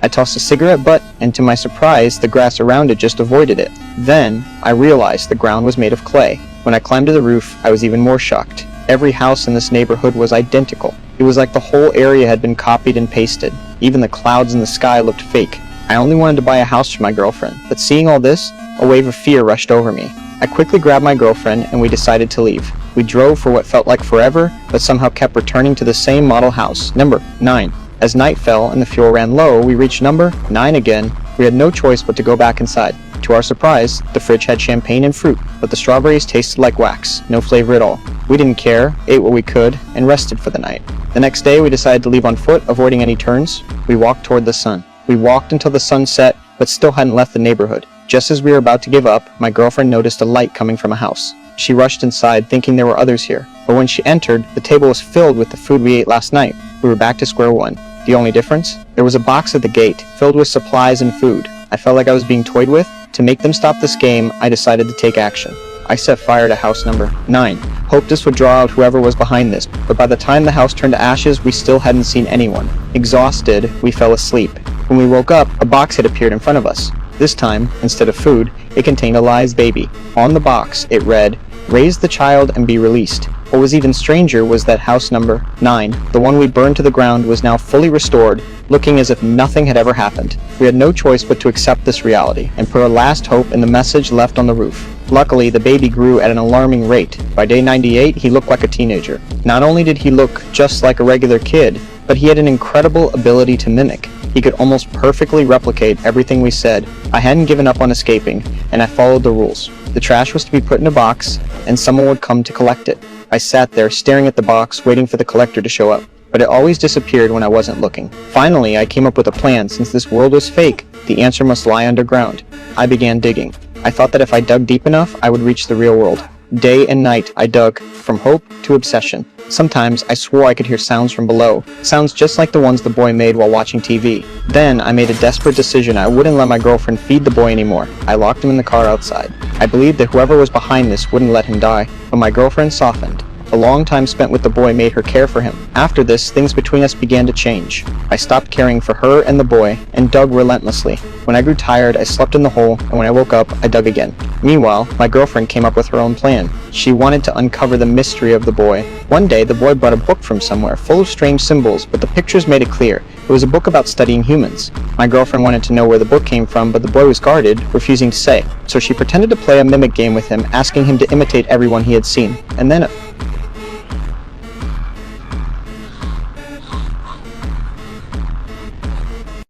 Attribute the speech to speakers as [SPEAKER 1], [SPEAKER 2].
[SPEAKER 1] I tossed a cigarette butt, and to my surprise, the grass around it just avoided it. Then, I realized the ground was made of clay. When I climbed to the roof, I was even more shocked. Every house in this neighborhood was identical. It was like the whole area had been copied and pasted. Even the clouds in the sky looked fake. I only wanted to buy a house for my girlfriend, but seeing all this, a wave of fear rushed over me. I quickly grabbed my girlfriend and we decided to leave. We drove for what felt like forever, but somehow kept returning to the same model house, number 9. As night fell and the fuel ran low, we reached number 9 again. We had no choice but to go back inside. To our surprise, the fridge had champagne and fruit, but the strawberries tasted like wax, no flavor at all. We didn't care, ate what we could, and rested for the night. The next day, we decided to leave on foot, avoiding any turns. We walked toward the sun. We walked until the sun set, but still hadn't left the neighborhood. Just as we were about to give up, my girlfriend noticed a light coming from a house. She rushed inside, thinking there were others here. But when she entered, the table was filled with the food we ate last night. We were back to square one. The only difference? There was a box at the gate, filled with supplies and food. I felt like I was being toyed with. To make them stop this game, I decided to take action. I set fire to house number 9. Hoped this would draw out whoever was behind this, but by the time the house turned to ashes, we still hadn't seen anyone. Exhausted, we fell asleep. When we woke up, a box had appeared in front of us. This time, instead of food, it contained Eli's baby. On the box, it read, "Raise the child and be released." What was even stranger was that house number 9, the one we burned to the ground, was now fully restored, looking as if nothing had ever happened. We had no choice but to accept this reality, and put our last hope in the message left on the roof. Luckily, the baby grew at an alarming rate. By day 98, he looked like a teenager. Not only did he look just like a regular kid, but he had an incredible ability to mimic. He could almost perfectly replicate everything we said. I hadn't given up on escaping, and I followed the rules. The trash was to be put in a box, and someone would come to collect it. I sat there, staring at the box, waiting for the collector to show up, but it always disappeared when I wasn't looking. Finally, I came up with a plan. Since this world was fake, the answer must lie underground. I began digging. I thought that if I dug deep enough, I would reach the real world. Day and night, I dug, from hope to obsession. Sometimes, I swore I could hear sounds from below, sounds just like the ones the boy made while watching TV. Then, I made a desperate decision. I wouldn't let my girlfriend feed the boy anymore. I locked him in the car outside. I believed that whoever was behind this wouldn't let him die, but my girlfriend softened. The long time spent with the boy made her care for him. After this, things between us began to change. I stopped caring for her and the boy, and dug relentlessly. When I grew tired, I slept in the hole, and when I woke up, I dug again. Meanwhile, my girlfriend came up with her own plan. She wanted to uncover the mystery of the boy. One day, the boy brought a book from somewhere, full of strange symbols, but the pictures made it clear. It was a book about studying humans. My girlfriend wanted to know where the book came from, but the boy was guarded, refusing to say. So she pretended to play a mimic game with him, asking him to imitate everyone he had seen. And then